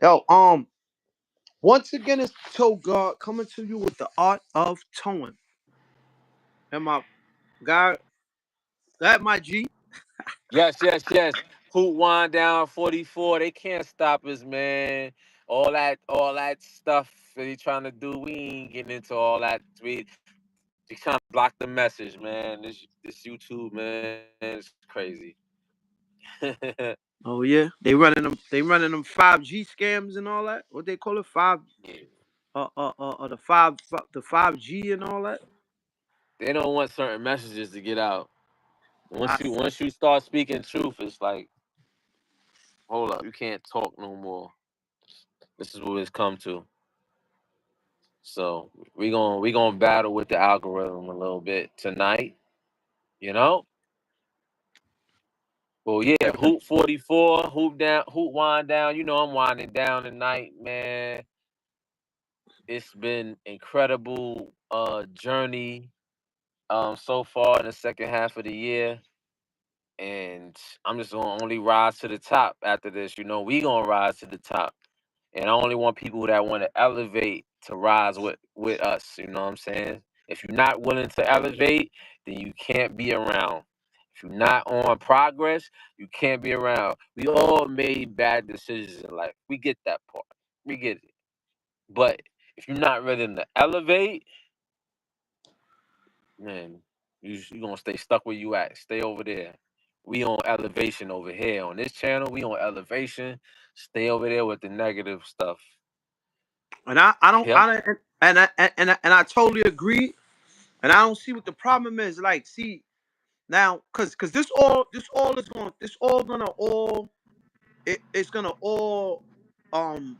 Yo, once again, it's Toe God coming to you with the art of towing. And my guy, that my G. Yes, yes, yes. Hoot wind down 44. They can't stop us, man. All that stuff that they trying to do. We ain't getting into all that. They trying to block the message, man. This YouTube, man, it's crazy. Oh yeah, they running them 5G scams and all that. What they call it, the 5G and all that. They don't want certain messages to get out. I, Once you start speaking truth, it's like, hold up, you can't talk no more. This is what it's come to. So we gonna battle with the algorithm a little bit tonight, you know. Well, yeah, hoop 44, hoop wind down. You know I'm winding down tonight, man. It's been incredible journey so far in the second half of the year, and I'm just gonna only rise to the top after this. You know, we gonna rise to the top, and I only want people that want to elevate to rise with us. You know what I'm saying? If you're not willing to elevate, then you can't be around. If you're not on progress, you can't be around. We all made bad decisions in life. We get that part. We get it. But if you're not ready to elevate, man, you gonna stay stuck where you at. Stay over there. We on elevation over here on this channel. We on elevation. Stay over there with the negative stuff. and I don't Yep. I don't- and I totally agree. And I don't see what the problem is. Like, see now, cause this all is going this all gonna all it's gonna all um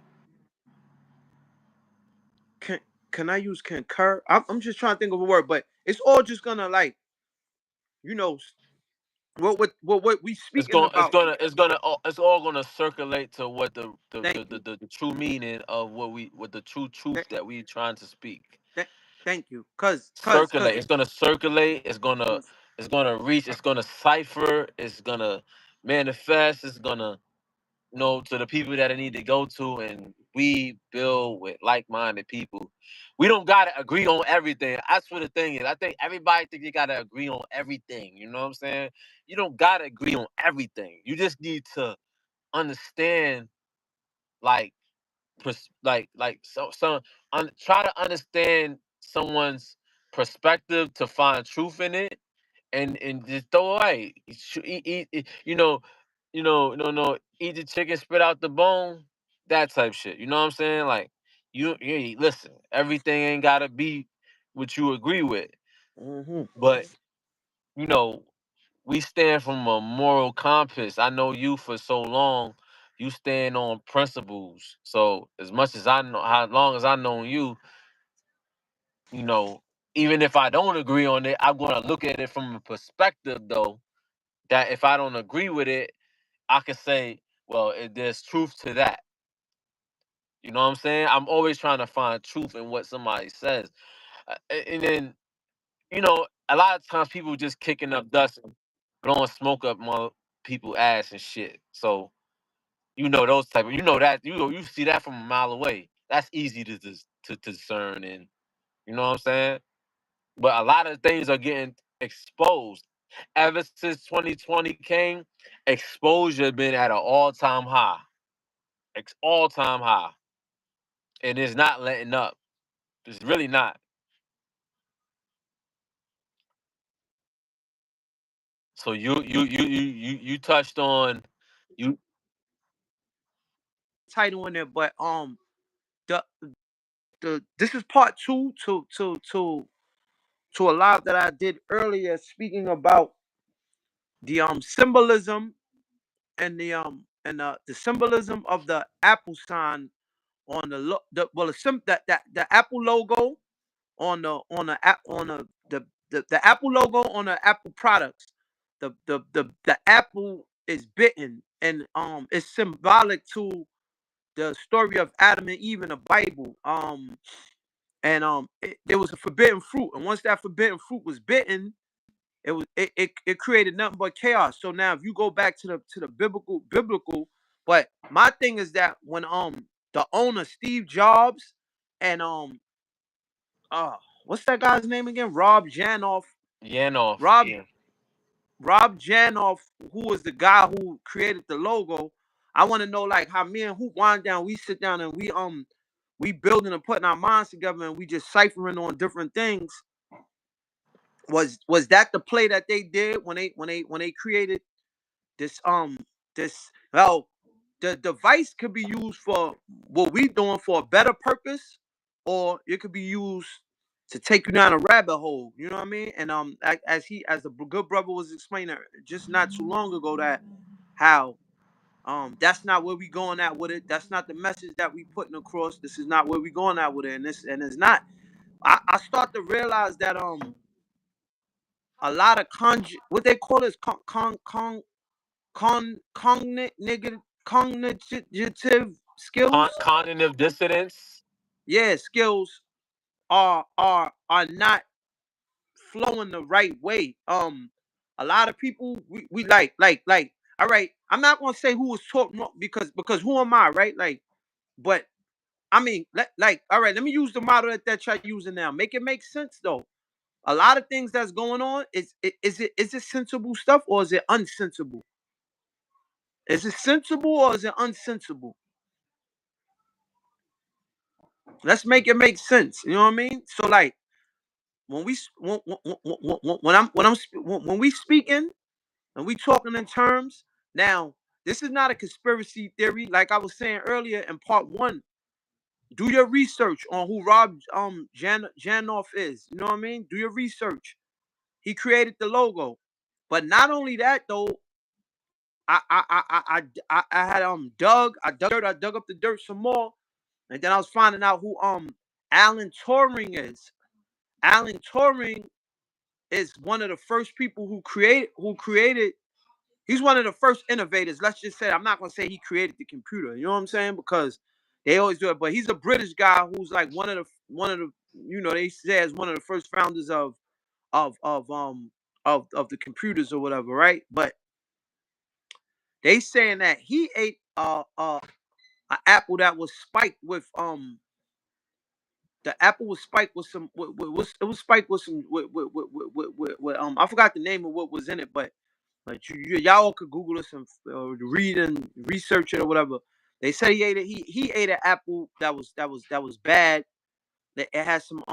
can can I use concur? I'm just trying to think of a word, but it's all just gonna like you know what we It's speaking going. It's about. gonna. It's gonna. It's all gonna circulate to what Thank you. the true meaning of what the true truth Th- that we trying to speak. Thank you. Cause Circulate. It's gonna circulate. It's gonna reach. It's gonna cipher. It's gonna manifest. It's gonna to the people that I need to go to, and we build with like-minded people. We don't gotta agree on everything. That's what the thing is. I think everybody think you gotta agree on everything. You know what I'm saying? You don't gotta agree on everything. You just need to understand, like, try to understand someone's perspective to find truth in it, and just throw away. No, eat the chicken, spit out the bone, that type shit. You know what I'm saying? Like, listen, everything ain't gotta be what you agree with, hmm but you know, we stand from a moral compass. I know you for so long. You stand on principles. So as much as I know, how long as I know you, you know, even if I don't agree on it, I'm gonna look at it from a perspective though that if I don't agree with it, I can say, well, there's truth to that. You know what I'm saying? I'm always trying to find truth in what somebody says. And then, a lot of times people just kicking up dust and blowing smoke up people ass and shit. So, those type of, that, you see that from a mile away. That's easy to discern, and you know what I'm saying? But a lot of things are getting exposed. Ever since 2020 came, exposure been at an all-time high. All-time high. And it's not letting up. It's really not. So you touched on you title in there, but the this is part two to a live that I did earlier, speaking about the symbolism and the symbolism of the apple sign on the well the apple logo on the app on the apple logo on the apple products. The apple is bitten, and it's symbolic to the story of Adam and Eve in the Bible. And there was a forbidden fruit, and once that forbidden fruit was bitten, it created nothing but chaos. So now, if you go back to the biblical, But my thing is that when the owner Steve Jobs and uh what's that guy's name again? Yanoff, Rob yeah. Rob Janoff, who was the guy who created the logo. I want to know like how me and Hoop wind down, we sit down and we building and putting our minds together and we just ciphering on different things. Was that the play that they did when they created this this well, the device could be used for what we doing for a better purpose, or it could be used to take you down a rabbit hole. You know what I mean? And as the good brother was explaining just not too long ago, that how that's not where we going at with it. That's not the message that we putting across. This is not where we going at with it, and it's not. I start to realize that a lot of what they call this cognitive skills. Cognitive dissonance. Yeah, skills are not flowing the right way. A lot of people we like. All right, I'm not gonna say who was talking because who am I, right? Like, but I mean, all right, let me use the model that you're using now. Make it make sense though. A lot of things that's going on is it sensible stuff or is it unsensible? Is it sensible or is it unsensible? Let's make it make sense. You know what I mean? So like when we when I'm when we speaking and we talking in terms now, this is not a conspiracy theory. Like I was saying earlier in part one, do your research on who Rob Janoff is. You know what I mean? Do your research. He created the logo, but not only that though. I had I dug up the dirt some more, and then I was finding out who Alan Turing is. Alan Turing is one of the first people who created. He's one of the first innovators. Let's just say I'm not gonna say he created the computer. You know what I'm saying? Because they always do it. But he's a British guy who's like one of the they say as one of the first founders of of um of the computers or whatever, right? But they saying that he ate an apple that was spiked with the apple was spiked with some it was spiked with some I forgot the name of what was in it, but y'all could Google this and read and research it or whatever. They said he ate it. He ate an apple that was bad. That it has some.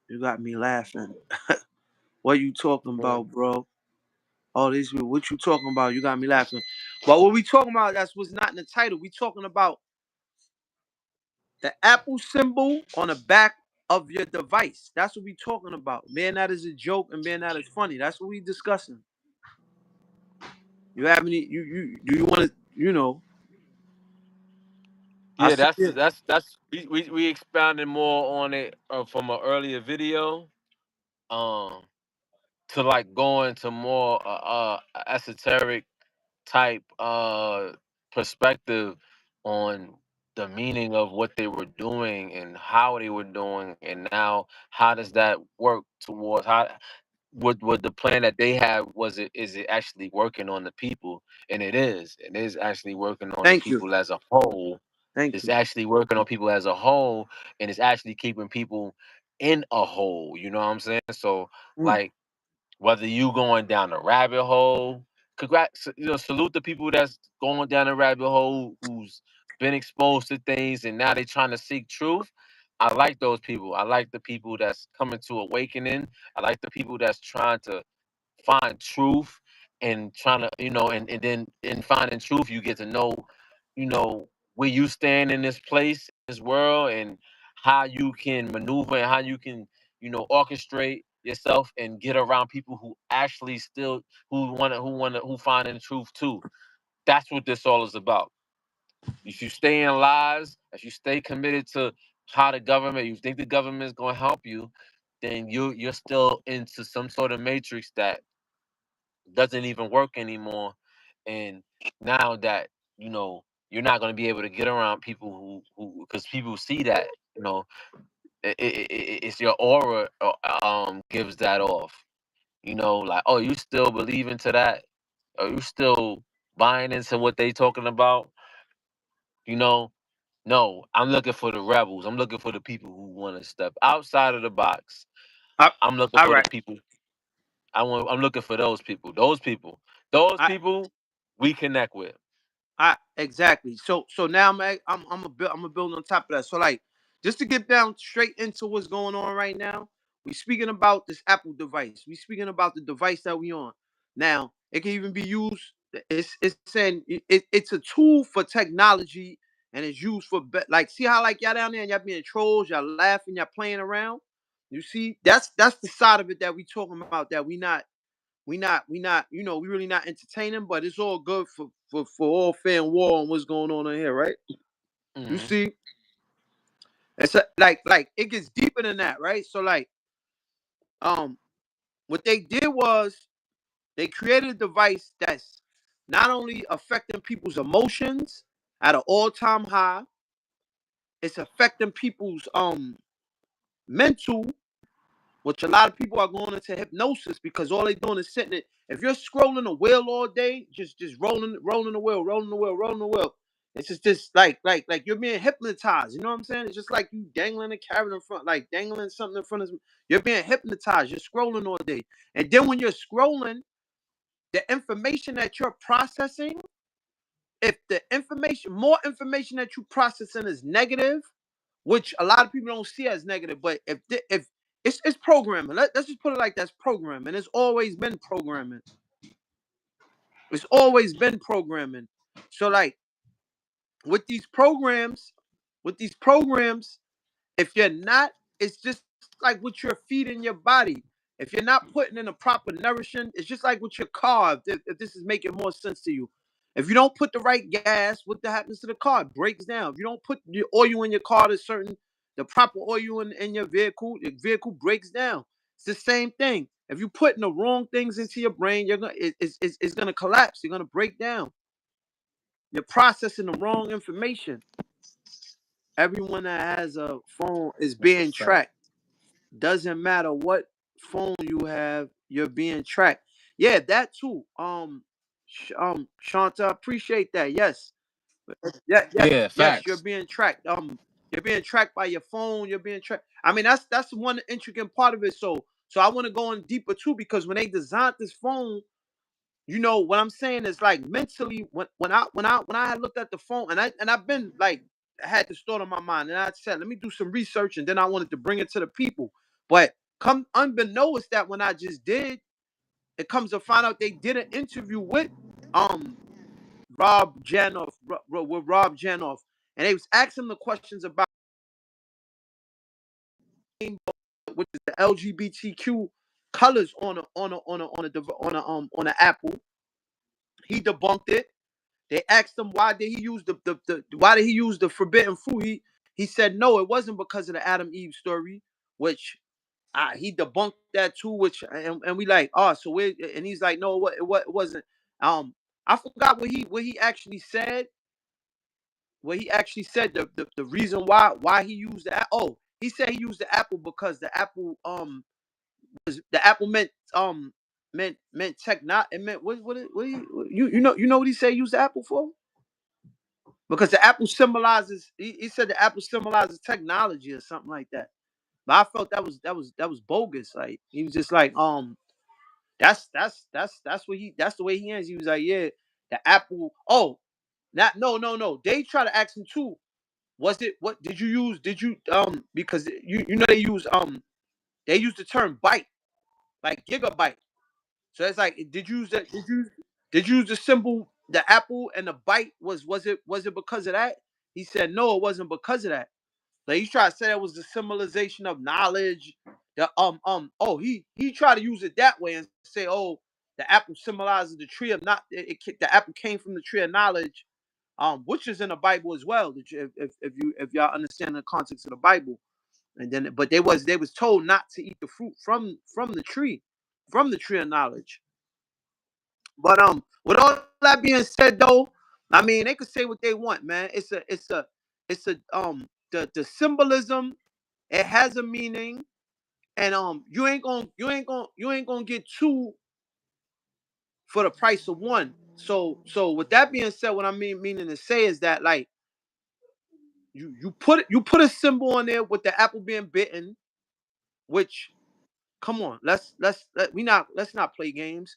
You got me laughing. What you talking Mm. about, bro? All these people, what you talking about? You got me laughing. But what we talking about? That's what's not in the title. We talking about the Apple symbol on the back of your device. That's what we talking about. Man, that is a joke, and man, that is funny. That's what we discussing. You have any? You do you want to? I Yeah, see that's it. that's that's we expounded more on it from an earlier video. Um, to like go into more esoteric type perspective on the meaning of what they were doing and how they were doing, and now how does that work towards how what the plan that they have, was it is it actually working on the people? And it is actually working on the Thank you. people as a whole. Thank It's you. actually working on people as a whole, and it's actually keeping people in a hole, you know what I'm saying? So Mm, like, whether you going down a rabbit hole, congrats, salute the people that's going down a rabbit hole, who's been exposed to things and now they trying to seek truth. I like those people. I like the people that's coming to awakening. I like the people that's trying to find truth and trying to, and then in finding truth, you get to know, where you stand in this place, this world, and how you can maneuver and how you can, orchestrate yourself and get around people who actually still who find the truth too. That's what this all is about. If you stay in lies, if you stay committed to how the government, you think the government is going to help you, then you're still into some sort of matrix that doesn't even work anymore. And now that you're not going to be able to get around people who because people see that, it's your aura gives that off. You know, like, oh, you still believe into that? Are you still buying into what they talking about? You know, no, I'm looking for the rebels. I'm looking for the people who want to step outside of the box. I, I'm looking all for the right. people. I'm looking for those people. Those I people we connect with. exactly. So now I'm a build on top of that. So like, just to get down straight into what's going on right now, we speaking about this Apple device. We speaking about the device that we on. Now it can even be used. It's saying it's a tool for technology, and it's used for like, see how like y'all down there and y'all being trolls, y'all laughing, y'all playing around. You see, that's the side of it that we talking about, that we not, we really not entertaining, but it's all good for all fair and war on what's going on in here, right? You Hmm. see, it's like it gets deeper than that, right? So like, um, what they did was they created a device that's not only affecting people's emotions at an all-time high, it's affecting people's mental, which a lot of people are going into hypnosis because all they're doing is sitting it. If you're scrolling a wheel all day, just rolling the wheel, rolling the wheel, rolling the wheel. It's just like you're being hypnotized. You know what I'm saying? It's just like you dangling a carrot in front, like dangling something in front of you. You're being hypnotized. You're scrolling all day, and then when you're scrolling, the information that you're processing, if the information, more information that you processing is negative, which a lot of people don't see as negative, but if it's programming. Let's just put it like that's programming. It's always been programming. It's always been programming. So like, with these programs, with these programs, if you're not, it's just like what you're feeding your body. If you're not putting in a proper nourishment, it's just like with your car. If this is making more sense to you, if you don't put the right gas, what happens to the car? It breaks down. If you don't put the oil in your car to certain, the proper oil in your vehicle breaks down. It's the same thing. If you're putting the wrong things into your brain, you're gonna it's gonna collapse. You're gonna break down. You're processing the wrong information. Everyone that has a phone is That's a being fact. tracked. Doesn't matter what phone you have, you're being tracked. Yeah, that too. Shanta, appreciate that. Yes, Yeah, yes, you're facts. being tracked. You're being tracked by your phone. You're being tracked. I mean, that's one intricate part of it. So I want to go in deeper too, because when they designed this phone, what I'm saying is, like, mentally, when I had looked at the phone, and I've been like, I had this thought on my mind, and I said, let me do some research, and then I wanted to bring it to the people. But come unbeknownst that when I just did, it comes to find out they did an interview with um Rob Janoff, with Rob Janoff, and they was asking him the questions about, which is the LGBTQ colors on a Apple. He debunked it. They asked him why did he use the why did he use the forbidden fruit. He said no, it wasn't because of the Adam Eve story, which he debunked that too. Which, and we like, oh, so we, and he's like, no, it wasn't. I forgot what he actually said. What he actually said, the reason why he used that. Oh, he said he used the apple because the apple meant tech, not it meant you know what he said he used the apple for, because the apple symbolizes, he said the apple symbolizes technology or something like that. But I felt that was bogus. Like, he was just like, that's what that's the way he ends. He was like, yeah, the apple. Oh, not no. They try to ask him too. Was it, what did you use? Did you because they use the term byte, like gigabyte. So it's like, did you use the symbol, the apple and the byte, was it because of that? He said no, it wasn't because of that. Like, he tried to say that was the symbolization of knowledge. He tried to use it that way and say, oh, the apple symbolizes the tree of not the apple came from the tree of knowledge, which is in the Bible as well. If y'all understand the context of the Bible. And then, but they was told not to eat the fruit from the tree of knowledge. But with all that being said, though, I mean, they could say what they want, man. It's a the symbolism. It has a meaning, and you ain't gonna get two for the price of one. So with that being said, what I meaning to say is that like you put a symbol on there with the apple being bitten, which come on, let's not play games.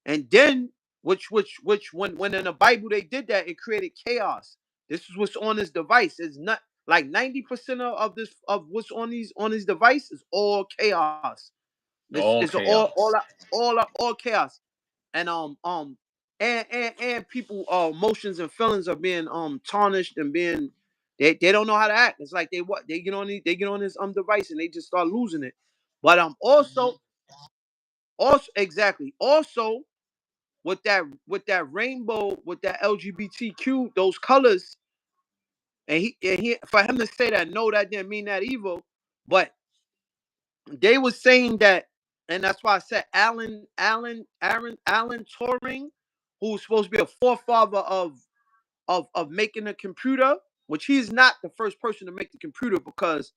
And then which when in the Bible they did that, it created chaos. This is what's on this device. It's not like 90% of this of what's on this device is all chaos. It's All chaos. all chaos. And and people emotions and feelings are being tarnished and being they don't know how to act. It's like they get on they get on this device and they just start losing it. But also exactly also with that rainbow with that LGBTQ those colors and he for him to say that no that didn't mean that evil, but they were saying that, and that's why I said Alan Turing, who's supposed to be a forefather of making a computer, which he's not the first person to make the computer, because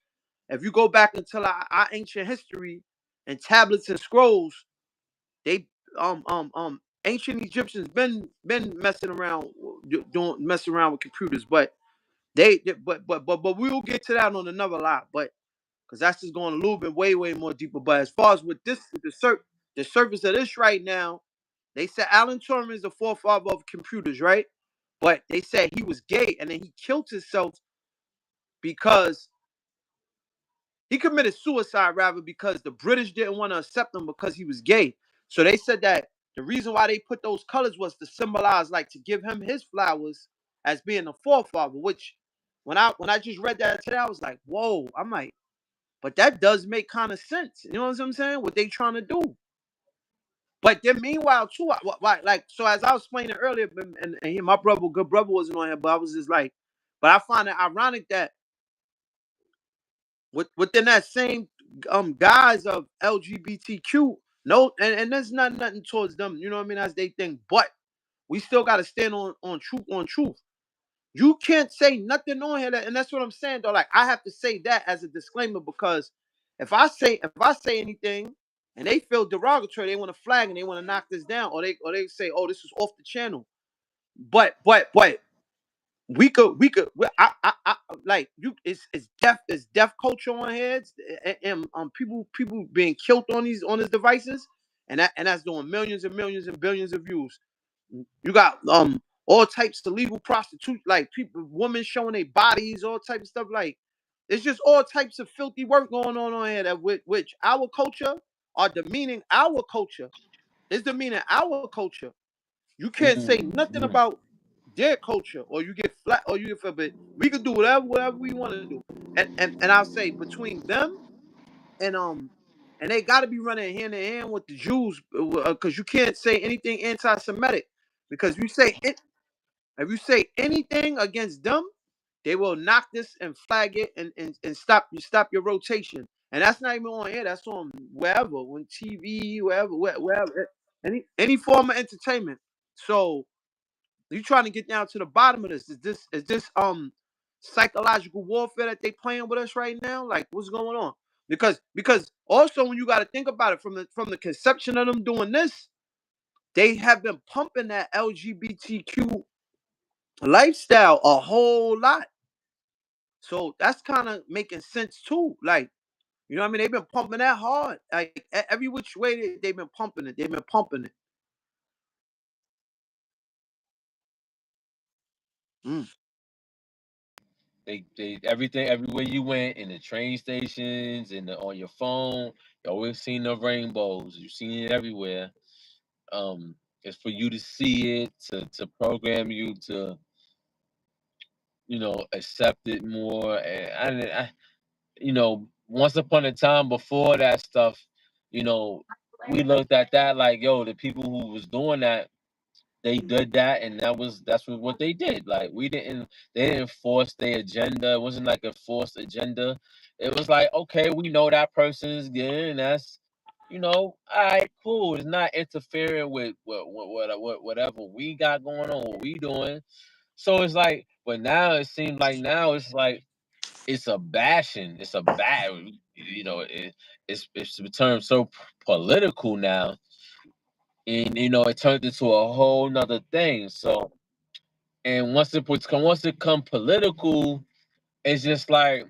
if you go back into our ancient history and tablets and scrolls, they ancient Egyptians been messing around doing messing around with computers, but but we will get to that on another live, but because that's just going a little bit way more deeper. But as far as with this, the surface of this right now, they said Alan Turing is the forefather of computers, right? But they said he was gay and then he killed himself because he committed suicide rather because the British didn't want to accept him because he was gay. So they said that the reason why they put those colors was to symbolize, like, to give him his flowers as being the forefather. Which when I just read that today, I was like, whoa! I'm like, but that does make kind of sense. You know what I'm saying? What they trying to do. But then meanwhile, too, like, so as I was explaining earlier, and my brother, good brother, wasn't on here, but I was just like, but I find it ironic that within that same guise of LGBTQ, no, and there's nothing towards them, you know what I mean, as they think, but we still got to stand on truth. You can't say nothing on here, and that's what I'm saying though. Like I have to say that as a disclaimer because if I say anything and they feel derogatory, they want to flag and they want to knock this down, or they say, oh, this is off the channel. But I like you. It's deaf culture on heads and people being killed on these devices, and that's doing millions and millions and billions of views. You got all types of legal prostitute, like people, women showing their bodies, all types of stuff. Like it's just all types of filthy work going on here that which our culture are demeaning our culture. It's demeaning our culture. You can't say nothing Mm-hmm. about their culture, or you get flat, or you get flat. But we can do whatever we want to do. And I'll say between them and and they got to be running hand in hand with the Jews, because you can't say anything anti-Semitic, because if you say anything against them, they will knock this and flag it and stop your rotation. And that's not even on here. That's on wherever, on TV, wherever, any form of entertainment. So you trying to get down to the bottom of this? Is this psychological warfare that they playing with us right now? Like what's going on? Because also when you got to think about it from the conception of them doing this, they have been pumping that LGBTQ lifestyle a whole lot. So that's kind of making sense too. Like, you know what I mean? They've been pumping that hard. Like every which way they've been pumping it. They've been pumping it. Mm. They everything everywhere you went in the train stations and on your phone, you always seen the rainbows. You seen it everywhere. Um, it's for you to see it to program you to accept it more. And once upon a time before that stuff, you know, we looked at that like, yo, the people who was doing that, they did that, and that's what they did. Like they didn't force their agenda. It wasn't like a forced agenda. It was like, okay, we know that person's gay, and that's all right, cool. It's not interfering with whatever we got going on, what we doing. So it's like, but now it seems like now it's like it's a bashing. It's a bad. It's turned so political now, and it turned into a whole nother thing. So, and once it come political, it's just like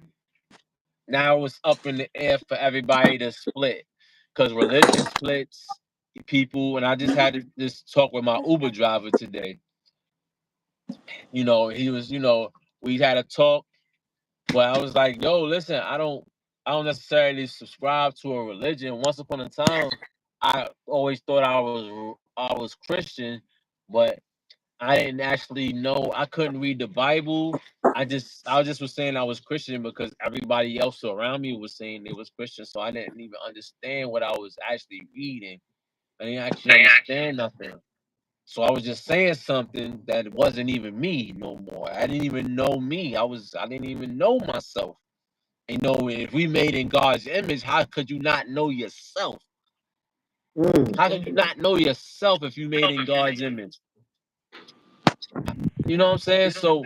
now it's up in the air for everybody to split, because religion splits people. And I just had this talk with my Uber driver today. He was, we had a talk. But I was like, yo, listen, I don't necessarily subscribe to a religion. Once upon a time, I always thought I was Christian, but I didn't actually know. I couldn't read the Bible. I just was saying I was Christian because everybody else around me was saying they was Christian, so I didn't even understand what I was actually reading. I didn't actually understand nothing. So I was just saying something that wasn't even me no more. I didn't even know me. I didn't even know myself. If we made in God's image, how could you not know yourself? Mm. How could you not know yourself if you made in God's image? You know what I'm saying? So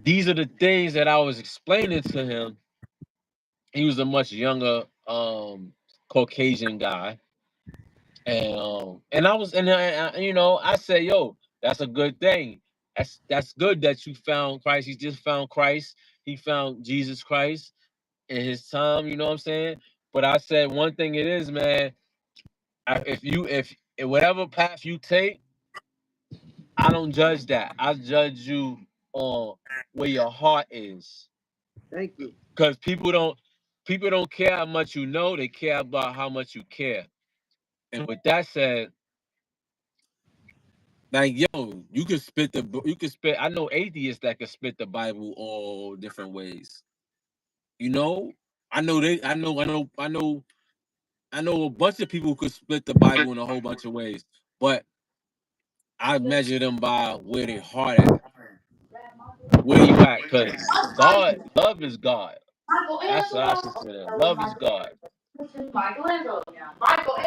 these are the things that I was explaining to him. He was a much younger Caucasian guy. And I was I said, yo, that's a good thing. That's good that you found Christ. He just found Christ. He found Jesus Christ in his time, you know what I'm saying? But I said one thing it is, man, if whatever path you take, I don't judge that. I judge you on where your heart is. Thank you. Because people don't care how much you know, they care about how much you care. And with that said, like, yo, you can spit. I know atheists that can spit the Bible all different ways. You know, I know a bunch of people who could split the Bible in a whole bunch of ways, but I measure them by where their heart at, where you at, because love is God. That's what I consider. Love is God. If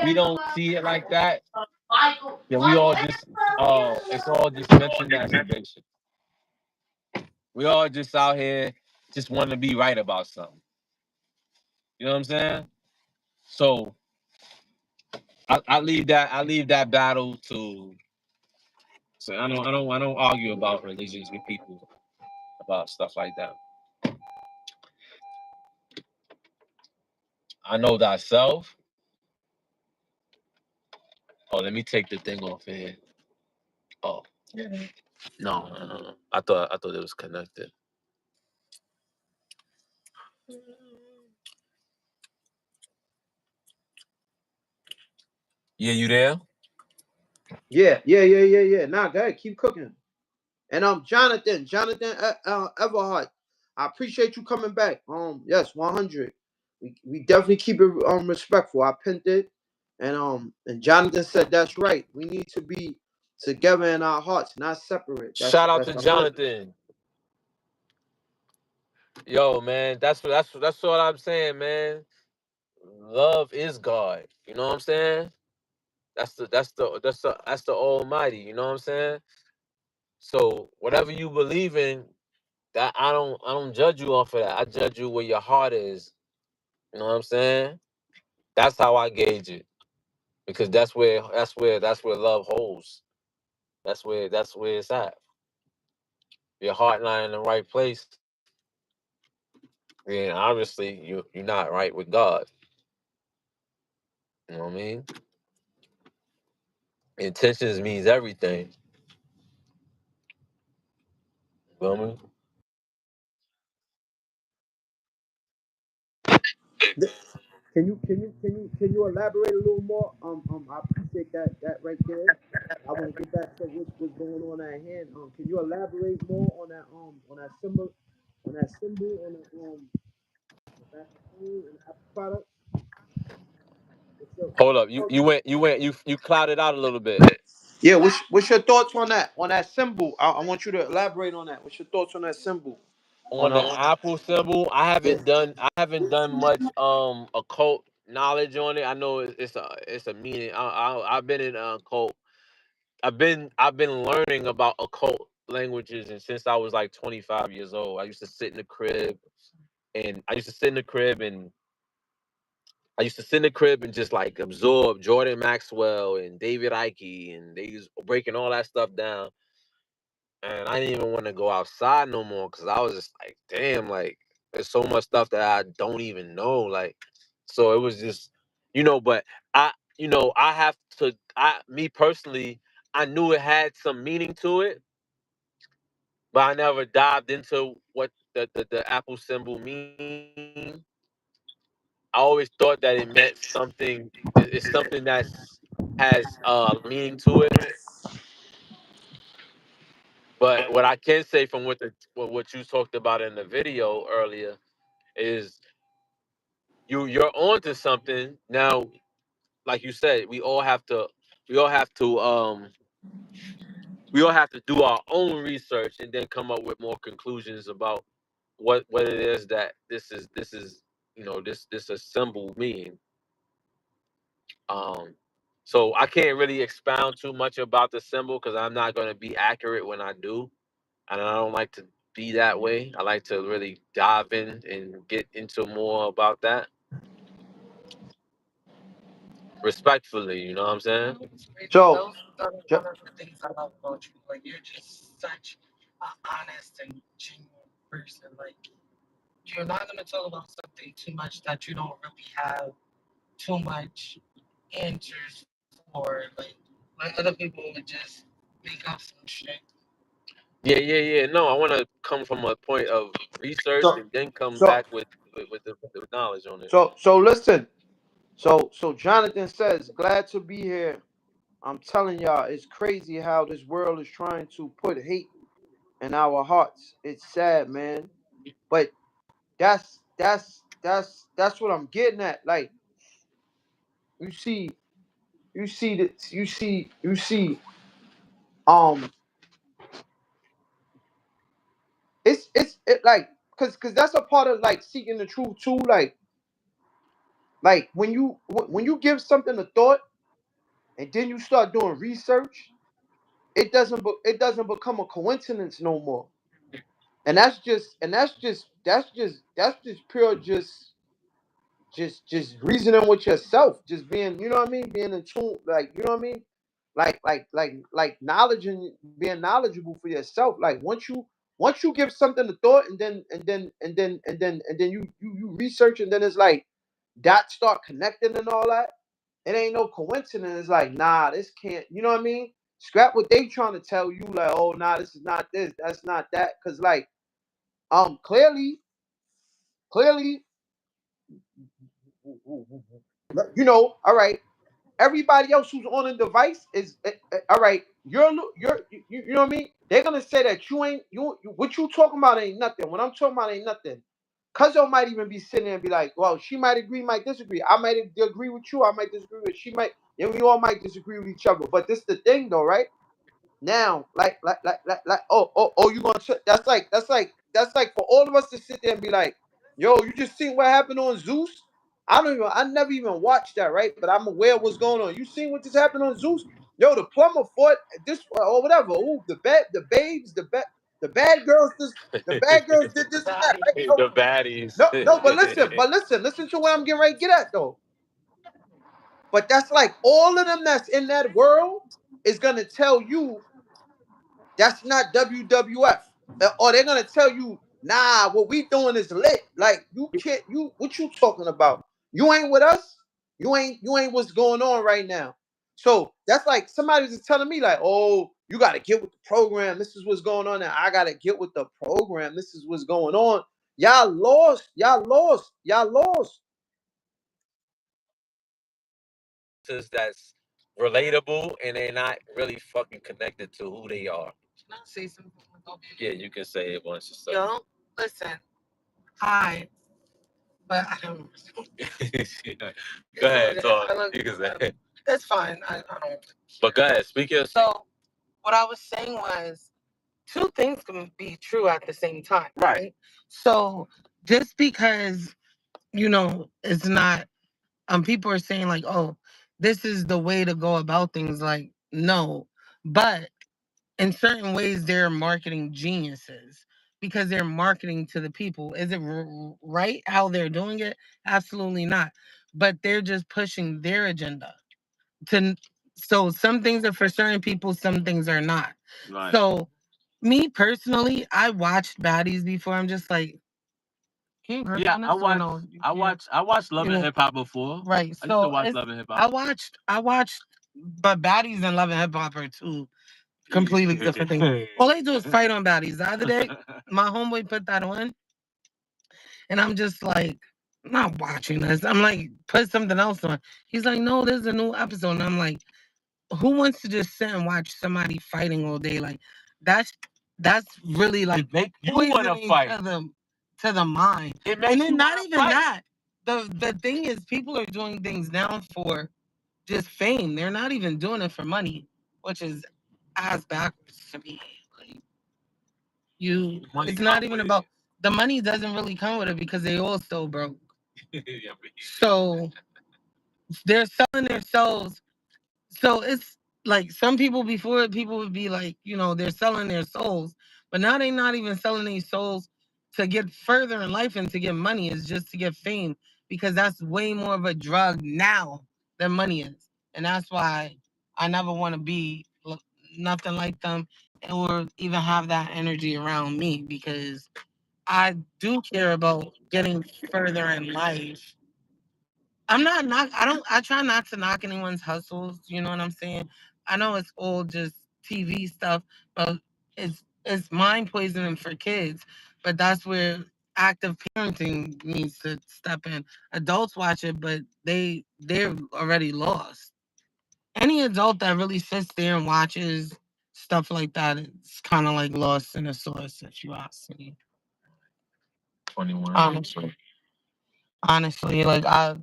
we don't see it like that, then we all just it's all just mental masturbation. We all just out here just want to be right about something. You know what I'm saying? So I leave that battle to. So I don't argue about religions with people about stuff like that. I know thyself. Oh, let me take the thing off here. Oh, no, no, no, no. I thought it was connected. Yeah, you there? Yeah, yeah, yeah, yeah, yeah. Nah, go ahead, keep cooking. And Jonathan Everhart, I appreciate you coming back. Yes, 100. We definitely keep it respectful. I pinned it, and Jonathan said that's right. We need to be together in our hearts, not separate. That's Shout out that's to 100. Jonathan. Yo, man, that's what I'm saying, man. Love is God. You know what I'm saying? That's the Almighty. You know what I'm saying? So whatever you believe in, that I don't judge you off of that. I judge you where your heart is. You know what I'm saying? That's how I gauge it, because that's where love holds. That's where it's at. Your heart not in the right place, then obviously you're not right with God. You know what I mean? Intentions means everything. You know what I mean? Can you elaborate a little more? I appreciate that right there. I want to get back to what's going on at hand. Can you elaborate more on that symbol on the back of the phone and the Apple product? Hold up. You clouded out a little bit. Yeah, what's your thoughts on that symbol? I want you to elaborate on that. What's your thoughts on that symbol? On On the Apple symbol, I yeah. haven't done much occult knowledge on it. I know it's a meaning. I've been in occult. I've been learning about occult languages, and since I was like 25 years old, I used to sit in the crib, and I used to sit in the crib and I used to sit in the crib and just like absorb Jordan Maxwell and David Icke, and they was breaking all that stuff down. And I didn't even want to go outside no more because I was just like, damn, like there's so much stuff that I don't even know. Like, so it was just, but I, I have to, me personally, I knew it had some meaning to it, but I never dived into what the Apple symbol mean. I always thought that it meant something. It's something has meaning to it. But what I can say from what you talked about in the video earlier is you're onto something now. Like you said, we all have to we all have to do our own research and then come up with more conclusions about what it is that this is this a symbol mean. Um, so I can't really expound too much about the symbol because I'm not going to be accurate when I do, and I don't like to be that way. I like to really dive in and get into more about that respectfully. You know what I'm saying? It's crazy. Those are Jo- one of the things I love about you. Like you're just such an honest and genuine person. Like you're not gonna talk about something too much that you don't really have too much answers for. Like other people would just make up some shit. Yeah. No, I want to come from a point of research So and then come so back with the knowledge on it. so listen. So Jonathan says, glad to be here. I'm telling y'all, it's crazy how this world is trying to put hate in our hearts. It's sad, man. But that's what I'm getting at. Like you see, you see um it's like cause that's a part of like seeking the truth too. Like when you give something a thought and then you start doing research, it doesn't become a coincidence no more. And that's just pure just reasoning with yourself, just being, you know what I mean, being in tune, like, you know what I mean, like knowledge and being knowledgeable for yourself. Like once you give something a thought and then you research, and then it's like dots start connecting and all that. It ain't no coincidence. It's like, nah, this can't, you know what I mean? Scrap what they trying to tell you, like, oh nah, this is not this, that's not that. Cause like clearly, all right, everybody else who's on a device is all right. You know what I mean? They're gonna say that what you talking about ain't nothing. What I'm talking about ain't nothing. Cuzzo might even be sitting there and be like, well, she might agree, might disagree. I might agree with you. I might disagree with she might. And we all might disagree with each other. But this the thing though, right? Now, oh, you gonna that's like for all of us to sit there and be like, yo, you just seen what happened on Zeus? I never even watched that, right? But I'm aware of what's going on. You seen what just happened on Zeus? Yo, the plumber fought this or whatever. Ooh, the bad girls, the bad girls did this and that, right? The baddies. No, listen to what I'm getting ready to get at though. But that's like all of them that's in that world is gonna tell you that's not WWF. Or they're gonna tell you, nah, what we doing is lit. Like you can't what you talking about? You ain't with us. You ain't what's going on right now. So that's like somebody was telling me, like, oh, you gotta get with the program. This is what's going on. And I gotta get with the program. This is what's going on. Y'all lost. Y'all lost. Y'all lost. That's relatable and they're not really fucking connected to who they are. Can I say something? Yeah, you can say it once yourself. Yo, listen. Hi, but I don't. Go ahead, talk. You can say it. That's fine. I don't. But go ahead, speak your. So what I was saying was two things can be true at the same time, right? So just because it's not, people are saying like, oh, this is the way to go about things. Like, no, but in certain ways they're marketing geniuses because they're marketing to the people. Is it right how they're doing it? Absolutely not. But they're just pushing their agenda to. So some things are for certain people, some things are not. Right. So me personally, I watched baddies before. I'm just like, can you grip Yeah, on I this or watched no? You I can't. watched I watched Love You and know, Hip Hop before. right. I used to So watch it's Love and Hip I Hop. watched, but baddies and love and hip hop are two completely different things. All they do is fight on baddies. The other day, my homeboy put that on, and I'm just like, I'm not watching this. I'm like, put something else on. He's like, no, there's a new episode. And I'm like, who wants to just sit and watch somebody fighting all day? Like, that's that's really like It make you wanna poisoning fight. to the mind. It And makes then you not wanna even fight. that. The thing is, people are doing things now for just fame. They're not even doing it for money, which is ass backwards to me. Like, Money it's come not even with it. about the money doesn't really come with it because they all still broke. Yeah, So they're selling their souls. So it's like some people before people would be like, they're selling their souls, but now they're not even selling these souls to get further in life and to get money. It's just to get fame because that's way more of a drug now than money is, and that's why I never want to be nothing like them or even have that energy around me because I do care about getting further in life. I'm not knock. I don't. I try not to knock anyone's hustles. You know what I'm saying? I know it's all just TV stuff, but it's mind poisoning for kids. But that's where active parenting needs to step in. Adults watch it, but they're already lost. Any adult that really sits there and watches stuff like that, it's kind of like lost in the source. If you ask me, 21. honestly, like I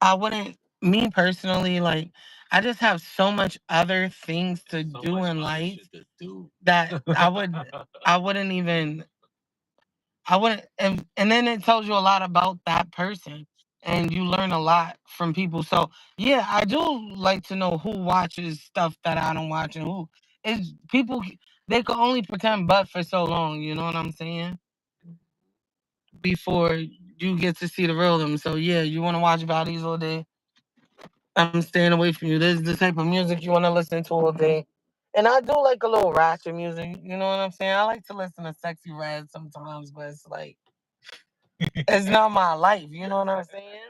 I wouldn't, me personally, like, I just have so much other things to So do much in other life shit to do. that I wouldn't even, and then it tells you a lot about that person and you learn a lot from people. So, yeah, I do like to know who watches stuff that I don't watch and who is people, they can only pretend but for so long, you know what I'm saying? Before you get to see the real them. So, yeah, you want to watch bodies all day? I'm staying away from you. This is the type of music you want to listen to all day. And I do like a little ratchet music. You know what I'm saying? I like to listen to Sexy Red sometimes, but it's like, it's not my life. You know what I'm saying?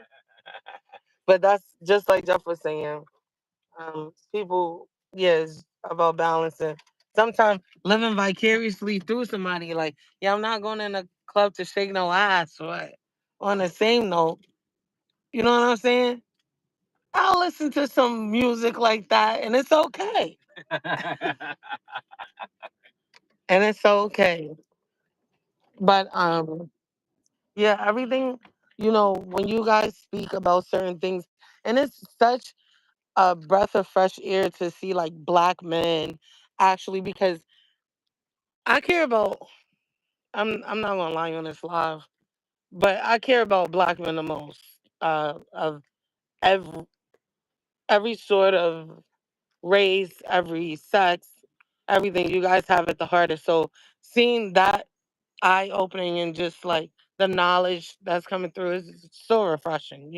But that's just like Jeff was saying. People, yes, about balancing. Sometimes living vicariously through somebody, like, yeah, I'm not going in a club to shake no ass, but on the same note, you know what I'm saying? I'll listen to some music like that and it's okay. And it's okay. But yeah, everything, when you guys speak about certain things, and it's such a breath of fresh air to see like black men actually because I care about I'm not gonna lie on this live, but I care about black men the most. Of every every sort of race, every sex, everything you guys have at the hardest. So seeing that eye opening and just like the knowledge that's coming through is so refreshing.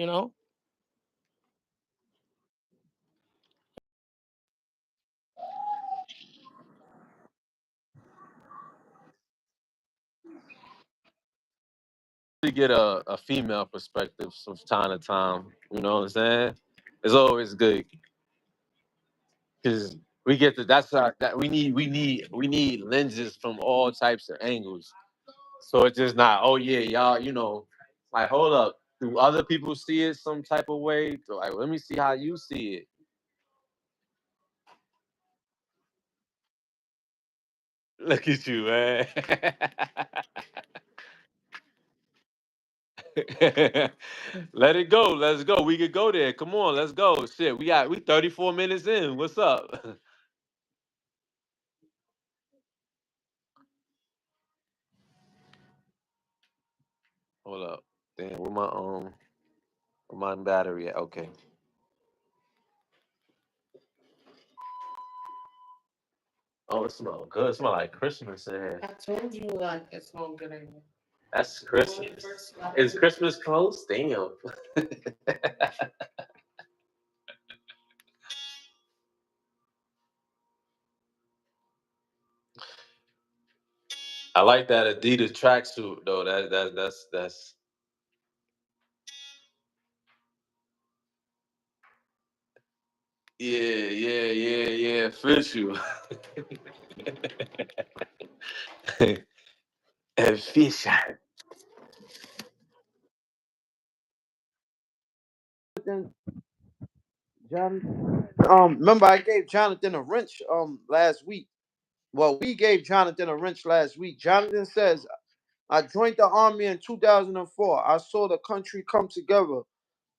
To get a female perspective from time to time. You know what I'm saying? It's always good because we get to that we need lenses from all types of angles. So it's just not, oh yeah, y'all, like hold up. Do other people see it some type of way? So, like, let me see how you see it. Look at you, man. Let it go. Let's go. We could go there. Come on, let's go. Shit, we 34 minutes in. What's up? Hold up. Damn, where my battery at? Okay. Oh, it smells good. It smells like Christmas in here. I told you like it smells good in here. That's Christmas. Is Christmas close? Damn. I like that Adidas tracksuit though. That's yeah. Fit you. And fish. Jonathan, remember I gave Jonathan a wrench last week. Well, we gave Jonathan a wrench last week. Jonathan says, I joined the army in 2004. I saw the country come together.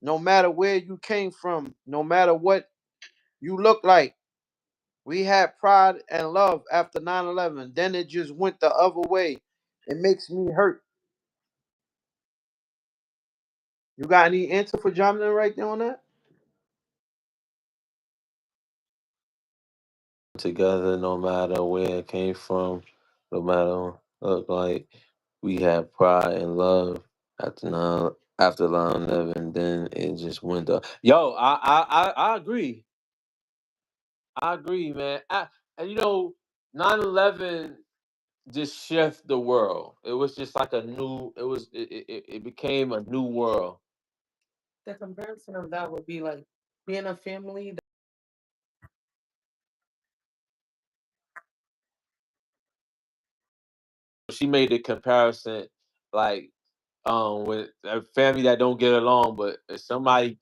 No matter where you came from, no matter what you look like. We had pride and love after 9/11. Then it just went the other way. It makes me hurt. You got any answer for Jonathan right there on that? Together no matter where it came from, no matter look like we had pride and love after 9/11, then it just went up. Yo, I agree. I agree, man. And 9/11 just shift the world. It was just like a new. It became a new world. The comparison of that would be like being a family. She made the comparison like with a family that don't get along, but if something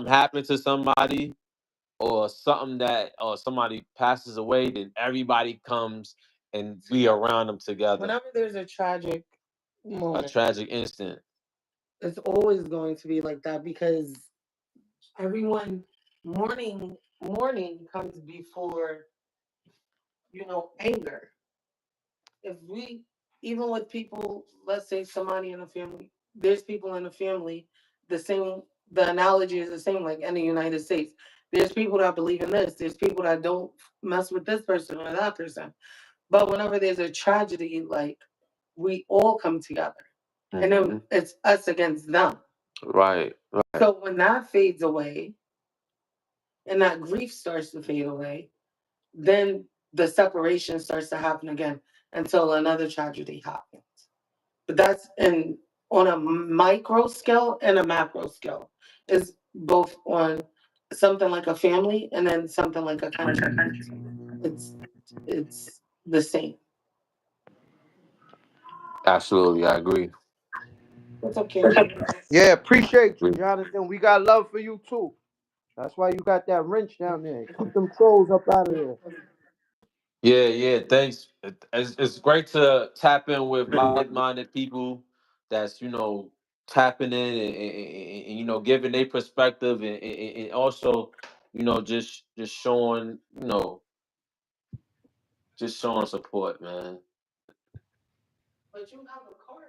happened to somebody or something that or somebody passes away, then everybody comes and be around them together. Whenever there's a tragic A moment, tragic instant. it's always going to be like that because everyone mourning comes before anger. If we even with people, let's say somebody in a family, there's people in the family, the same the analogy is the same like in the United States. There's people that believe in this, there's people that don't mess with this person or that person. But whenever there's a tragedy, like we all come together. And then it's us against them. Right. So when that fades away and that grief starts to fade away, then the separation starts to happen again until another tragedy happens. But that's in on a micro scale and a macro scale. Is both on something like a family and then something like a country. It's it's the same. Absolutely, I agree. It's okay. Yeah, appreciate you, Jonathan. We got love for you too. That's why you got that wrench down there. Keep them trolls up out of there. Yeah. Thanks. It's great to tap in with like-minded people that's tapping in and giving their perspective and also just showing just showing support, man. But you have a card.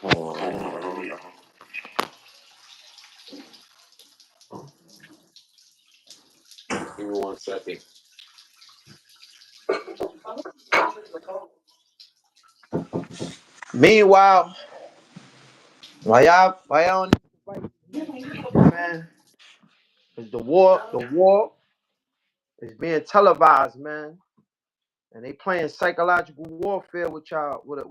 Hold on. Give me 1 second. Meanwhile, why y'all need to fight, man? Cause the war is being televised, man. And they playing psychological warfare with y'all. With.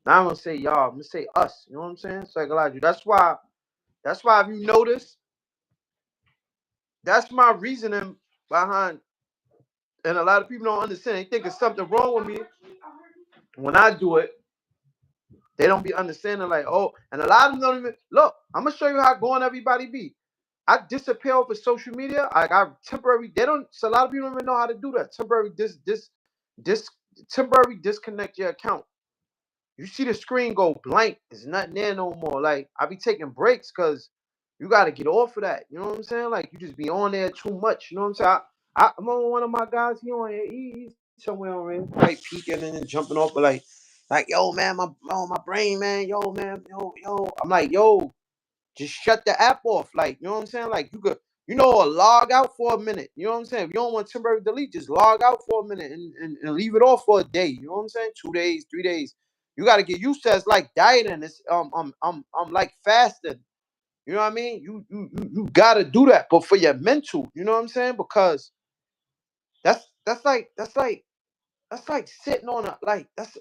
Now I'm gonna say y'all. I'm gonna say us. You know what I'm saying? Psychological. That's why. That's why. If you notice, that's my reasoning behind. And a lot of people don't understand. They think it's something wrong with me when I do it. They don't be understanding like, oh, and a lot of them don't even look. I'm gonna show you how going everybody be. I disappear off of social media. I temporary. They don't. So a lot of people don't even know how to do that. This temporary disconnect your account. You see the screen go blank. There's nothing there no more. Like I be taking breaks because you got to get off of that. You know what I'm saying? Like you just be on there too much. You know what I'm saying? I'm on one of my guys. He on here. He's somewhere on here, like peeking and then jumping off, but like yo man, my brain man, yo. I'm like yo, just shut the app off. Like you know what I'm saying? Like you or log out for a minute. You know what I'm saying? If you don't want temporary delete, just log out for a minute and leave it off for a day. You know what I'm saying? 2 days, 3 days. You got to get used to it. It's like dieting. It's I'm like fasting. You know what I mean? You gotta do that, but for your mental, you know what I'm saying? Because that's like sitting on a like that's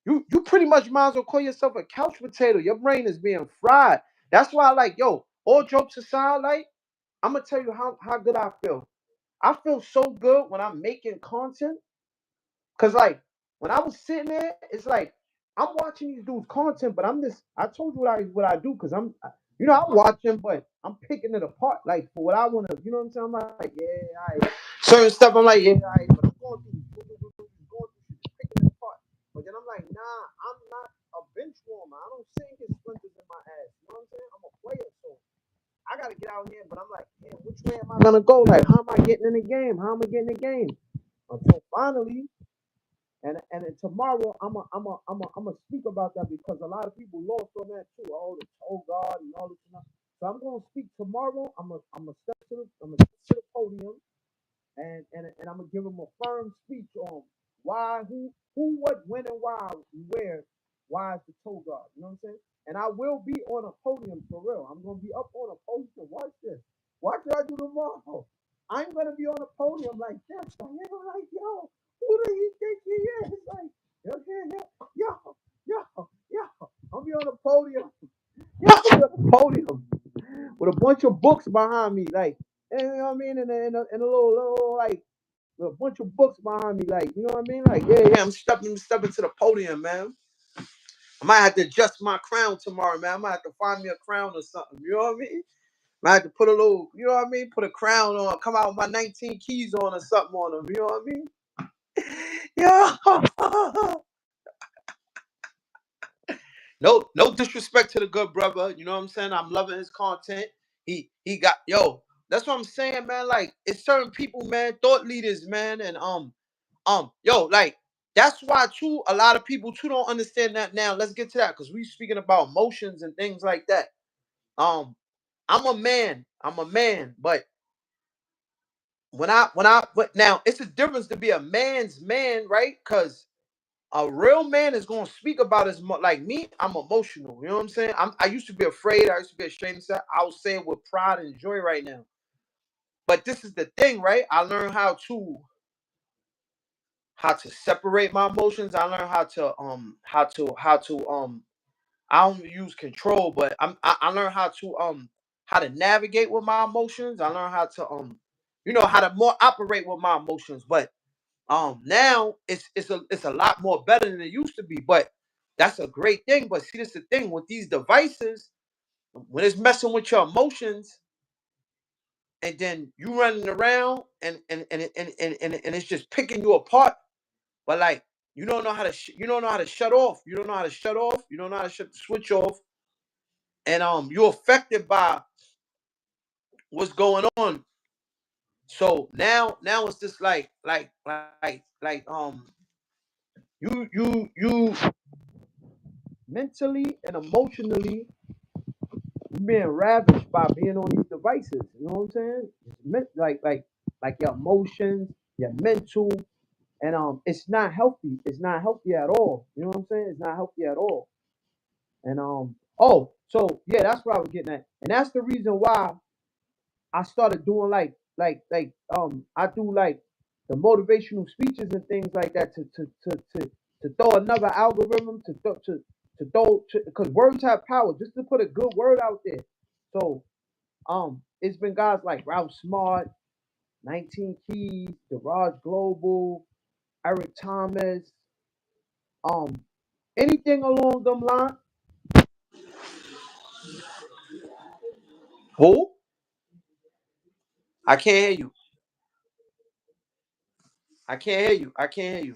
you pretty much might as well call yourself a couch potato. Your brain is being fried. That's why, like, yo, all jokes aside, like, I'm gonna tell you how good I feel. I feel so good when I'm making content. Cause like when I was sitting there, it's like I'm watching these dudes content, but I'm just I told you what I do because I watch them, but I'm picking it apart like for what I want to. You know what I'm saying? I'm like, yeah, all right. Certain stuff I'm like, yeah, all right, but I'm going through, just picking it apart. But then I'm like, nah, I'm not a bench warmer. I don't sing his splinters in my ass. You know what I'm saying? I'm a player, so I gotta get out here. But I'm like, man, which way am I gonna go? Like, how am I getting in the game? How am I getting in the game? Until finally, and then tomorrow I'm a speak about that because a lot of people lost on that too. Oh, the toe guard and all this stuff. So I'm gonna speak tomorrow. I'm a step to the podium and I'm gonna give them a firm speech on why, who, what, when, and why, where, why is the toe guard. You know what I'm saying? And I will be on a podium for real. I'm gonna be up on a podium. Watch this. Watch what I do tomorrow. I'm gonna be on a podium like this. I'm like, yo, who do you think he is? Like, yo. I'm be on a podium. Yo, I'm on a podium with a bunch of books behind me, like, you know what I mean, and a little like a bunch of books behind me, like, you know what I mean, like, yeah, I'm stepping to the podium, man. I might have to adjust my crown tomorrow, man. I might have to find me a crown or something. You know what I mean? Might have to put a little, you know what I mean? Put a crown on, come out with my 19 keys on or something on them. You know what I mean? Yeah. No disrespect to the good brother. You know what I'm saying? I'm loving his content. He got yo. That's what I'm saying, man. Like, it's certain people, man, thought leaders, man, and yo, like, that's why too. A lot of people too don't understand that now. Let's get to that because we speaking about emotions and things like that. Um, I'm a man. But but now it's a difference to be a man's man, right? Because a real man is going to speak about like me. I'm emotional. You know what I'm saying? I used to be afraid. I used to be ashamed. I was saying with pride and joy right now. But this is the thing, right? I learned how to separate my emotions. I learned how to I don't use control, but I learned how to navigate with my emotions. I learned how to more operate with my emotions. But now it's a lot more better than it used to be. But that's a great thing. But see, that's the thing with these devices, when it's messing with your emotions, and then you running around and it's just picking you apart. But like, you don't know how to shut off. You don't know how to shut off. You don't know how to shut the switch off. And you're affected by what's going on. So now it's just like you mentally and emotionally being ravished by being on these devices. You know what I'm saying? Like your emotions, your mental, and it's not healthy. It's not healthy at all. You know what I'm saying? It's not healthy at all. And so yeah, that's what I was getting at, and that's the reason why I started doing I do like the motivational speeches and things like that to throw another algorithm to throw because words have power, just to put a good word out there. So it's been guys like Ralph Smart, 19 Keys, Garage Global, Eric Thomas, um anything along them lines. Who? I can't hear you. I can't hear you. I can't hear you.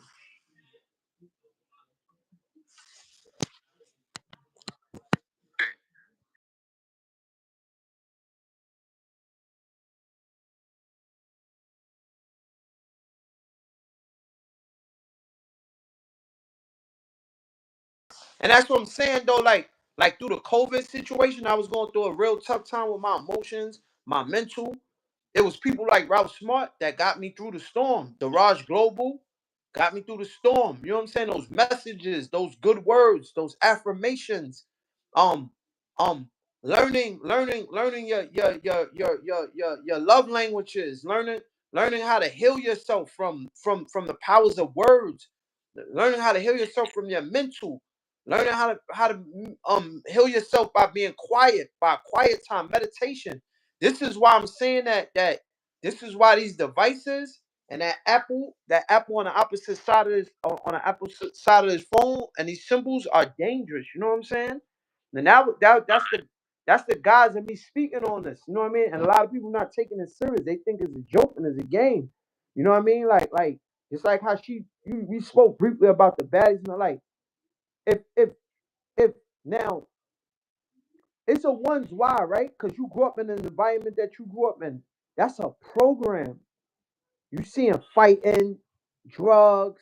And that's what I'm saying though. Like through the COVID situation, I was going through a real tough time with my emotions, my mental. It was people like Ralph Smart that got me through the storm. The Raj Global got me through the storm. You know what I'm saying? Those messages, those good words, those affirmations. Um, um, learning your love languages, learning how to heal yourself from the powers of words, learning how to heal yourself from your mental, learning how to heal yourself by being quiet, by quiet time, meditation. This is why I'm saying that this is why these devices and that apple on the opposite side of this on the opposite side of this phone and these symbols are dangerous. You know what I'm saying? And that's the guys and me speaking on this. You know what I mean? And a lot of people not taking it serious. They think it's a joke and it's a game. You know what I mean? Like it's like how we spoke briefly about the baddies and like if now it's a one's why, right? Because you grew up in an environment that you grew up in. That's a program. You see him fighting, drugs,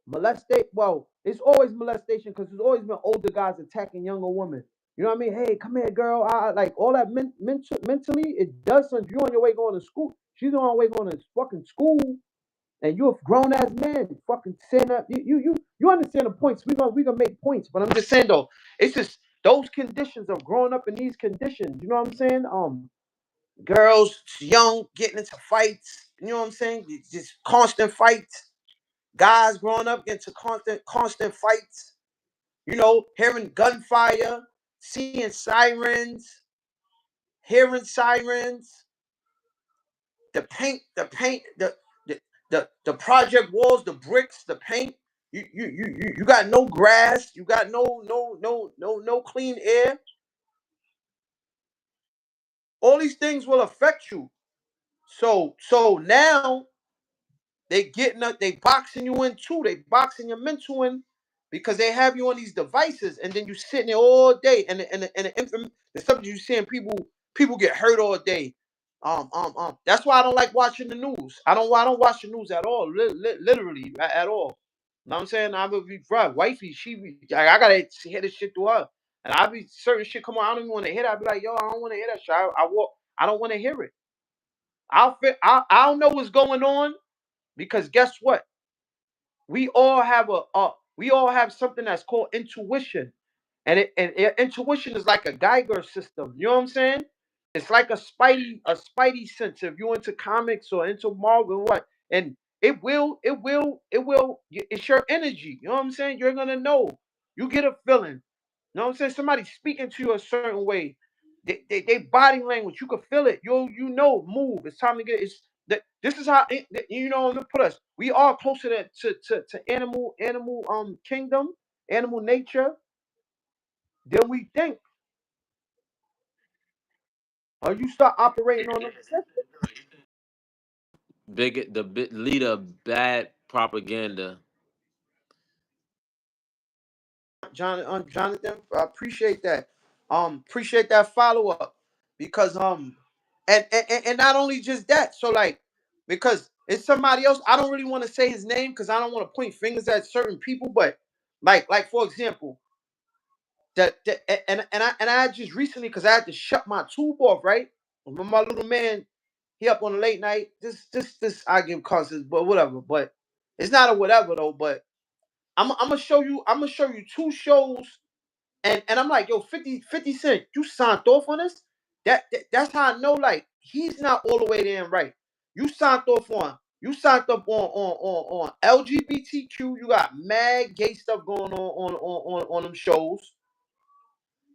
molestation. Well, it's always molestation because there's always been older guys attacking younger women. You know what I mean? Hey, come here, girl. Like all that mentally, it does something. You're on your way going to school. She's on her way going to fucking school, and you're a grown ass man. Fucking saying that you understand the points. We gonna make points, but I'm just saying though, it's just those conditions of growing up in these conditions. You know what I'm saying? Girls young getting into fights. You know what I'm saying? Just constant fights. Guys growing up into constant fights. You know, hearing gunfire, seeing sirens, hearing sirens, the project walls, the bricks, the paint. You got no grass. You got no clean air. All these things will affect you. So now they boxing you in too. They boxing your mental in because they have you on these devices, and then you sitting there all day, the subject you seeing people get hurt all day. That's why I don't like watching the news. I don't watch the news at all, literally at all. You know what I'm saying? I would be bruh, wifey. I gotta hear this shit through her, and I be certain shit come on. I don't even want to hear that. I be like, yo, I don't want to hear that shit. I walk. I don't want to hear it. I don't know what's going on because guess what? We all have we all have something that's called intuition, and intuition is like a Geiger system. You know what I'm saying? It's like a spidey sense. If you're into comics or into Marvel, what, and it's your energy. You know what I'm saying? You're gonna know. You get a feeling. You know what I'm saying? Somebody speaking to you a certain way. They body language. You can feel it. You know, move. It's time to get. It's that. This is how you know. To put us. We are closer to animal kingdom, animal nature than we think. Or you start operating on them. Leader of bad propaganda. Jonathan, I appreciate that follow up because and not only just that, so like because it's somebody else. I don't really want to say his name because I don't want to point fingers at certain people, but like for example, and I just recently because I had to shut my tube off, right? When my little man, he up on the late night. This I give causes, but whatever. But it's not a whatever though. But I'm gonna show you. I'm gonna show you two shows. And I'm like, yo, 50 Cent, you signed off on this? That's how I know, like, he's not all the way there and right. You signed up on LGBTQ. You got mad gay stuff going on them shows.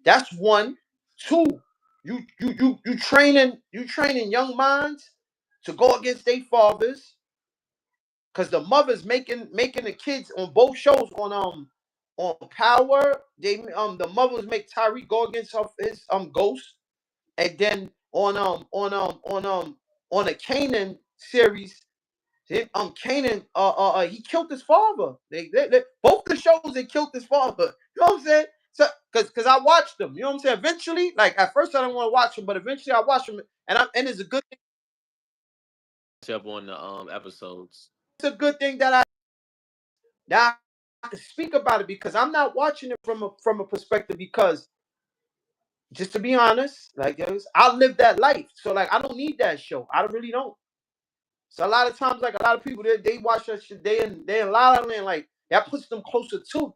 That's one. Two, you training young minds to go against their fathers because the mother's making the kids on both shows on Power. The mothers make Tyreek go against his ghost, and then on the Canaan series, Canaan he killed his father. They both the shows they killed his father. You know what I'm saying? So because I watched them. You know what I'm saying? Eventually, like at first I didn't want to watch them, but eventually I watched them, and it's a good thing. Up on the episodes. It's a good thing that I can speak about it because I'm not watching it from a perspective because Just to be honest, like I live that life, so like I don't need that show. I really don't. So a lot of times, like a lot of people, they watch that shit. They in La La Land, like that puts them closer to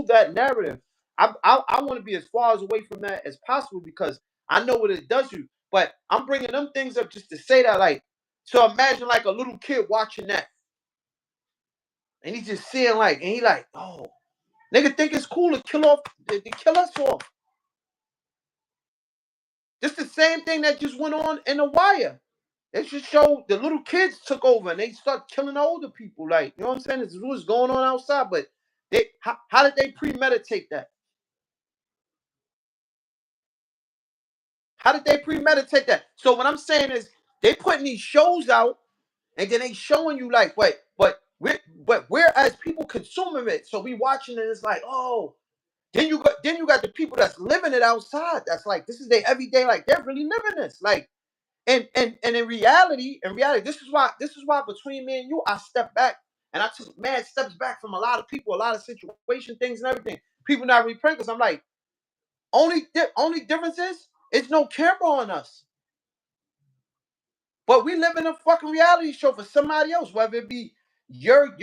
that narrative. I want to be as far as away from that as possible because I know what it does you. But I'm bringing them things up just to say that, like, so imagine like a little kid watching that, and he's just seeing like, and he like, oh, nigga think it's cool to kill off, to kill us off. Just the same thing that just went on in The Wire. They should show the little kids took over and they start killing the older people. Like, you know what I'm saying? This is what's going on outside. But how did they premeditate that? How did they premeditate that? So what I'm saying is they putting these shows out and then they showing you like, we're as people consuming it. So we watching it, it's like, oh, then you got the people that's living it outside. That's like, this is their everyday, like they're really living this. Like, and in reality, this is why between me and you, I stepped back and I took mad steps back from a lot of people, a lot of situation things and everything. People not reprint because I'm like, only difference is it's no camera on us. But we live in a fucking reality show for somebody else, whether it be your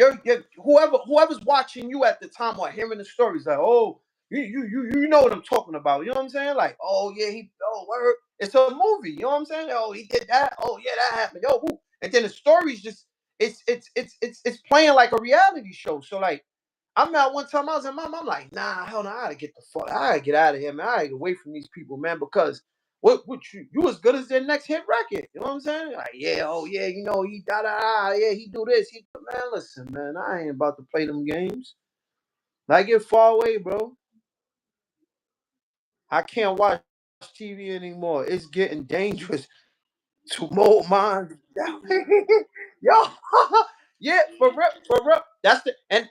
whoever's watching you at the time or hearing the stories, like, oh, you know what I'm talking about. You know what I'm saying? Like, oh yeah, word. It's a movie, you know what I'm saying? Oh, he did that. Oh yeah, that happened. Yo, who? And then the story's just it's playing like a reality show. So like I'm at one time I was in mom, I'm like, nah, hell no, I gotta get the fuck, I gotta get out of here, man. I gotta get away from these people, man, because what you as good as their next hit record. You know what I'm saying? Like, yeah, oh yeah, he yeah, he do this. Man, listen, man, I ain't about to play them games. Like get far away, bro. I can't watch TV anymore. It's getting dangerous to mold minds. Yo, yeah, for real. That's the and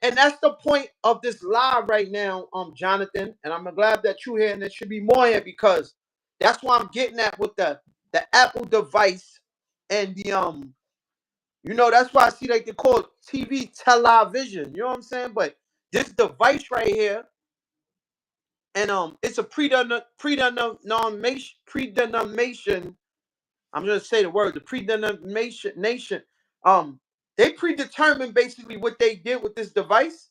that's the point of this live right now, Jonathan. And I'm glad that you're here, and there should be more here because that's why I'm getting at with the Apple device and that's why I see like they call it TV television. You know what I'm saying? But this device right here, and it's a predenomination. I'm gonna say the word, the predenomination nation. They predetermined basically what they did with this device.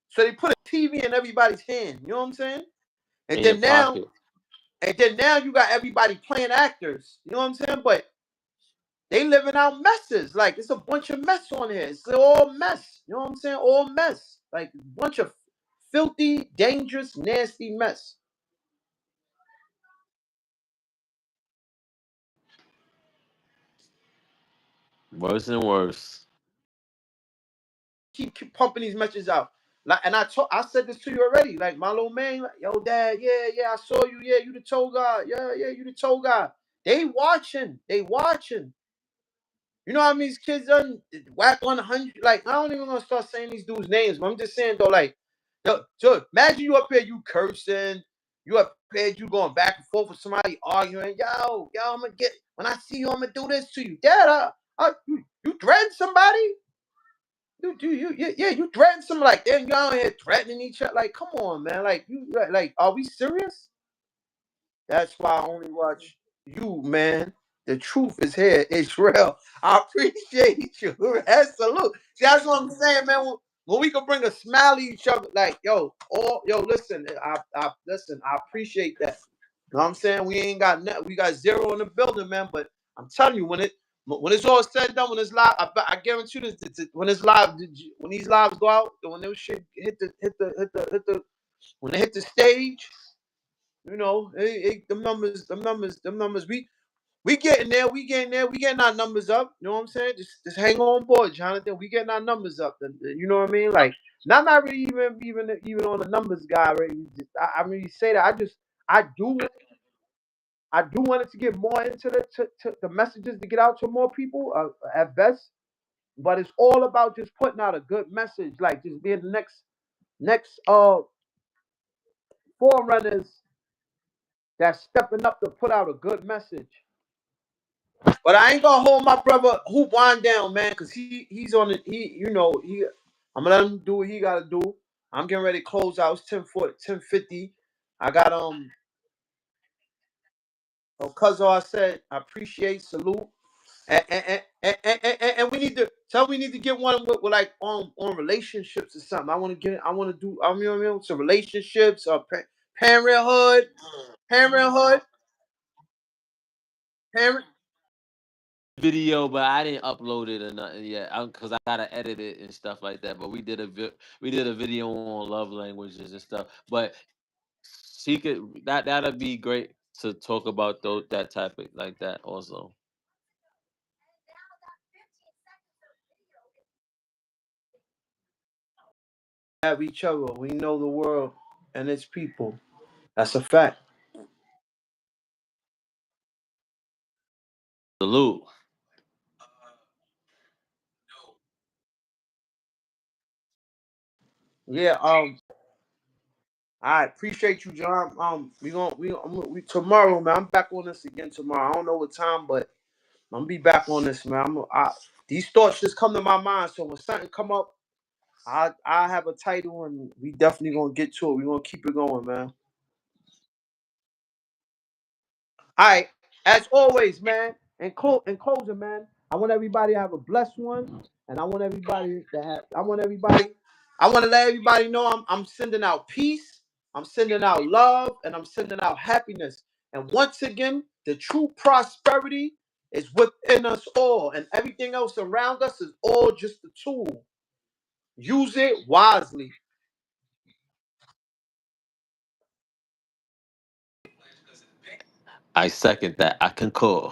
So they put a TV in everybody's hand. You know what I'm saying? And In your then now, pocket. and then now you got everybody playing actors. You know what I'm saying? But they living out messes. Like it's a bunch of mess on here. It's all mess. You know what I'm saying? All mess. Like a bunch of filthy, dangerous, nasty mess. Worse and worse. Keep pumping these messages out. Like, and I said this to you already. Like my little man, like, yo, dad, yeah, I saw you. Yeah, you the toe guy. Yeah, you the toe guy. They watching. They watching. You know how many kids done whack 100? Like, I don't even gonna start saying these dudes' names, but I'm just saying though, like, yo, so imagine you up here, you cursing, you up here, you going back and forth with somebody arguing. Yo, I'm gonna get when I see you, I'm gonna do this to you, dad. You threaten somebody? You threaten some like then y'all here threatening each other. Like, come on, man. Like like, are we serious? That's why I only watch you, man. The truth is here. It's real. I appreciate you. That's salute. See, that's what I'm saying, man. When we can bring a smile to each other, like, listen, I appreciate that. You know what I'm saying? We ain't got nothing. We got zero in the building, man. But I'm telling you, when it's all said and done, when it's live, I guarantee you this, when it's live, when these lives go out, when those shit when they hit the stage, them numbers. We getting there, we getting our numbers up. You know what I'm saying? Just hang on board, Jonathan. We getting our numbers up. You know what I mean? Like, not really even on the numbers guy, right? I mean, you say that. I do I do want it to get more into to the messages to get out to more people at best, but it's all about just putting out a good message, like just being the next forerunners that's stepping up to put out a good message. But I ain't gonna hold my brother Hoop Wine down, man, cause he's on it. I'm gonna let him do what he gotta do. I'm getting ready to close out. It's 10:40, 10:50. I got because I said I appreciate, salute, and we need to tell we need to get one with like on relationships or something. I want to do you know what I mean, some relationships or parenthood, parenthood, parent. Video, but I didn't upload it or nothing yet because I gotta edit it and stuff like that. But we did a video on love languages and stuff. But she could that'd be great to talk about those that topic like that also. Have each other. We know the world and its people. That's a fact. Salute. Yeah. I appreciate you, John. We tomorrow, man. I'm back on this again tomorrow. I don't know what time, but I'm gonna be back on this, man. These thoughts just come to my mind. So when something come up, I have a title, and we definitely gonna get to it. We gonna keep it going, man. All right. As always, man. In closing, man. I want everybody to have a blessed one, and I want everybody to have. I want to let everybody know I'm sending out peace. I'm sending out love, and I'm sending out happiness. And once again, the true prosperity is within us all, and everything else around us is all just a tool. Use it wisely. I second that. I concur.